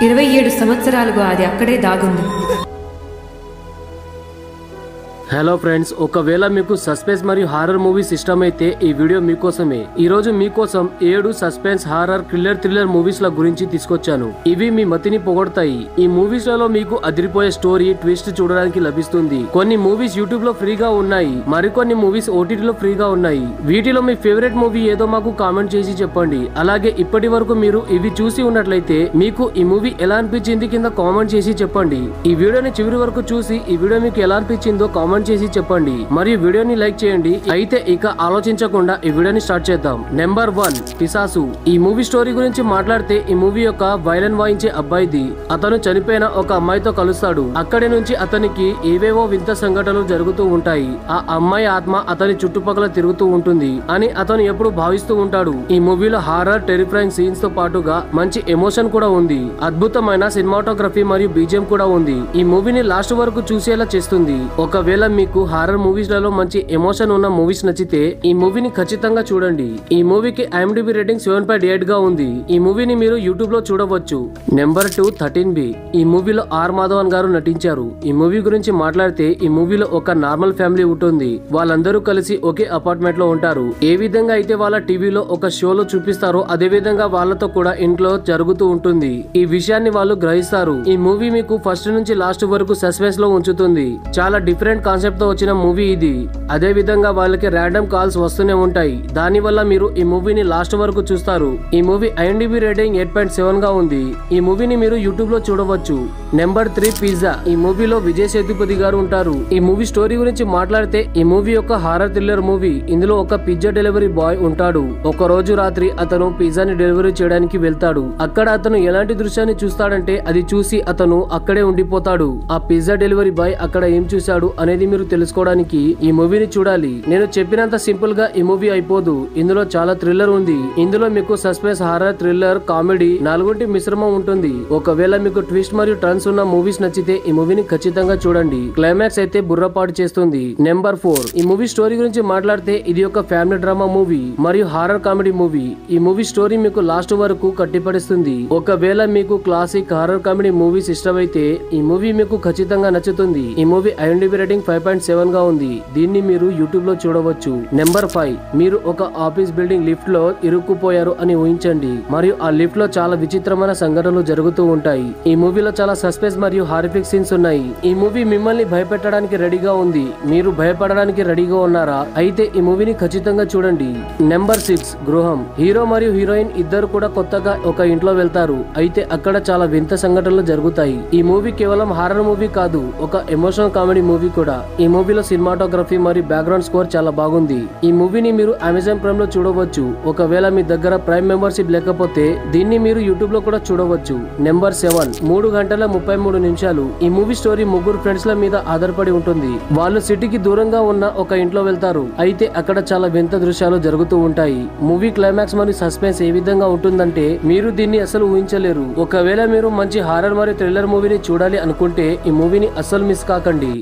27 సంవత్సరాలుగా అది అక్కడే దాగుంది. హలో ఫ్రెండ్స్, ఒకవేళ మీకు సస్పెన్స్ మరియు హారర్ మూవీస్ ఇష్టమైతే ఈ వీడియో మీకోసమే. ఈ రోజు మీకోసం 7 సస్పెన్స్ హారర్ థ్రిల్లర్ మూవీస్ ల గురించి తీసుకొచ్చాను. ఇవి మీ మతిని పొగొడతాయి. ఈ మూవీస్ లలో మీకు అదిరిపోయే స్టోరీ ట్విస్ట్ చూడడానికి లభిస్తుంది. కొన్ని మూవీస్ యూట్యూబ్ లో ఫ్రీగా ఉన్నాయి, మరికొన్ని మూవీస్ OTT లో ఫ్రీగా ఉన్నాయి. వీటిలో మీ ఫేవరెట్ మూవీ ఏదో మాకు కామెంట్ చేసి చెప్పండి. అలాగే ఇప్పటి వరకు మీరు ఇవి చూసి ఉన్నట్లయితే మీకు ఈ మూవీ ఎలా అనిపించింది కింద కామెంట్ చేసి చెప్పండి. ఈ వీడియోని చివరి వరకు చూసి ఈ వీడియో మీకు ఎలా అనిపించిందో కామెంట్ చేసి చెప్పండి. మరియు వీడియోని లైక్ చేయండి. అయితే ఇక ఆలోచించకుండా ఈ వీడియోని స్టార్ట్ చేద్దాం. నెంబర్ 1, పిశాసు. ఈ మూవీ స్టోరీ గురించి మాట్లాడితే ఈ మూవీ యొక్క వైలన్ వాయించే అబ్బాయిది. అతను చనిపోయిన ఒక అమ్మాయితో కలుస్తాడు. అక్కడి నుంచి అతనికి ఏవేవో వింత సంఘటనలు జరుగుతూ ఉంటాయి. ఆ అమ్మాయి ఆత్మ అతని చుట్టుపక్కల తిరుగుతూ ఉంటుంది అని అతను ఎప్పుడు భావిస్తూ ఉంటాడు. ఈ మూవీలో హారర్ టెరిఫైయింగ్ సీన్స్ తో పాటుగా మంచి ఎమోషన్ కూడా ఉంది. అద్భుతమైన సినిమాటోగ్రఫీ మరియు బీజిఎం కూడా ఉంది. ఈ మూవీని లాస్ట్ వరకు చూసేలా చేస్తుంది. ఒకవేళ మీకు హారర్ మూవీస్ లలో మంచి ఎమోషన్ ఉన్న మూవీస్ నచ్చితే ఈ మూవీని ఖచ్చితంగా చూడండి. ఈ మూవీకి IMDb రేటింగ్ 7.8 గా ఉంది. ఈ మూవీని మీరు యూట్యూబ్ లో చూడవచ్చు. Number 2, 13B. ఈ మూవీలో ఆర్ మాధవన్ గారు నటించారు. ఈ మూవీ గురించి మాట్లాడితే ఈ మూవీలో ఒక నార్మల్ ఫ్యామిలీ ఉంటుంది. వాళ్ళందరూ కలిసి ఒకే అపార్ట్మెంట్ లో ఉంటారు. ఏ విధంగా అయితే వాళ్ళ టీవీలో ఒక షోలో చూపిస్తారో అదే విధంగా వాళ్ళతో కూడా ఇంట్లో జరుగుతూ ఉంటుంది. ఈ విషయాన్ని వాళ్ళు గ్రహిస్తారు. ఈ మూవీ మీకు ఫస్ట్ నుంచి లాస్ట్ వరకు సస్పెన్స్ లో ఉంచుతుంది. చాలా డిఫరెంట్ కాన్సెప్ట్ తో వచ్చిన మూవీ ఇది. అదే విధంగా వాళ్ళకి ర్యాండమ్ కాల్స్ వస్తూనే ఉంటాయి. దాని వల్ల మీరు ఈ మూవీని లాస్ట్ వరకు చూస్తారు. ఈ మూవీ IMDb రేటింగ్ 8.7 గా ఉంది. ఈ మూవీని మీరు యూట్యూబ్ లో చూడవచ్చు. Number 3, pizza. ఈ మూవీలో విజయ్ సేతుపతి గారు ఉంటారు. ఈ మూవీ స్టోరీ గురించి మాట్లాడితే ఈ మూవీ ఒక హారర్ థ్రిల్లర్ మూవీ. ఇందులో ఒక పిజ్జా డెలివరీ బాయ్ ఉంటాడు. ఒక రోజు రాత్రి అతను పిజ్జాని డెలివరీ చేయడానికి వెళ్తాడు. అక్కడ అతను ఎలాంటి దృశ్యాన్ని చూస్తాడంటే అది చూసి అతను అక్కడే ఉండిపోతాడు. ఆ పిజ్జా డెలివరీ బాయ్ అక్కడ ఏం చూశాడు అనేది మీరు తెలుసుకోవడానికి ఈ మూవీని చూడాలి. నేను చెప్పినంత సింపుల్ గా ఈ మూవీ అయిపోదు. ఇందులో చాలా థ్రిల్లర్ ఉంది. ఇందులో మీకు సస్పెన్స్ హారర్ థ్రిల్లర్ కామెడీ 4 మిశ్రమం ఉంటుంది. ఒకవేళ మీకు ట్విస్ట్ మరియు టర్న్స్ ఉన్న మూవీస్ నచ్చితే ఈ మూవీని ఖచ్చితంగా చూడండి. క్లైమాక్స్ అయితే బుర్రపాటు చేస్తుంది. నెంబర్ 4, ఈ మూవీ స్టోరీ గురించి మాట్లాడితే ఇది ఒక ఫ్యామిలీ డ్రామా మూవీ మరియు హారర్ కామెడీ మూవీ. ఈ మూవీ స్టోరీ మీకు లాస్ట్ వరకు కట్టిపడిస్తుంది. ఒకవేళ మీకు క్లాసిక్ హారర్ కామెడీ మూవీస్ ఇష్టమైతే ఈ మూవీ మీకు ఖచ్చితంగా నచ్చుతుంది. ఈ మూవీ IMDb రేటింగ్ 5.7 గా ఉంది. దీన్ని మీరు యూట్యూబ్ లో చూడవచ్చు. నెంబర్ 5, మీరు ఒక ఆఫీస్ బిల్డింగ్ లిఫ్ట్ లో ఇరుక్కుపోయారు అని ఊహించండి మరియు ఆ లిఫ్ట్ లో చాలా విచిత్రమైన సంఘటనలు జరుగుతూ ఉంటాయి. ఈ మూవీలో చాలా సస్పెన్స్ మరియు హారిఫిక్ సీన్స్ ఉన్నాయి. ఈ మూవీ మిమ్మల్ని భయపెట్టడానికి రెడీగా ఉంది. మీరు భయపడడానికి రెడీగా ఉన్నారా? అయితే ఈ మూవీని ఖచ్చితంగా చూడండి. నెంబర్ 6, గృహం. హీరో మరియు హీరోయిన్ ఇద్దరు కూడా కొత్తగా ఒక ఇంట్లో వెళ్తారు. అయితే అక్కడ చాలా వింత సంఘటనలు జరుగుతాయి. ఈ మూవీ కేవలం హారర్ మూవీ కాదు, ఒక ఎమోషనల్ కామెడీ మూవీ కూడా. ఈ మూవీలో సినిమాటోగ్రఫీ మరియు బ్యాక్గ్రౌండ్ స్కోర్ చాలా బాగుంది. ఈ మూవీని మీరు అమెజాన్ ప్రైమ్ లో చూడవచ్చు. ఒకవేళ మీ దగ్గర ప్రైమ్ మెంబర్షిప్ లేకపోతే దీన్ని మీరు యూట్యూబ్ లో కూడా చూడవచ్చు. నెంబర్ 7, 3 గంటల 33 నిమిషాలు. ఈ మూవీ స్టోరీ ముగ్గురు ఫ్రెండ్స్ ల మీద ఆధారపడి ఉంటుంది. వాళ్ళు సిటీకి దూరంగా ఉన్న ఒక ఇంట్లో వెళ్తారు. అయితే అక్కడ చాలా వింత దృశ్యాలు జరుగుతూ ఉంటాయి. మూవీ క్లైమాక్స్ మరియు సస్పెన్స్ ఏ విధంగా ఉంటుందంటే మీరు దీన్ని అసలు ఊహించలేరు. ఒకవేళ మీరు మంచి హారర్ మరియు థ్రిల్లర్ మూవీని చూడాలి అనుకుంటే ఈ మూవీని అస్సలు మిస్ కాకండి.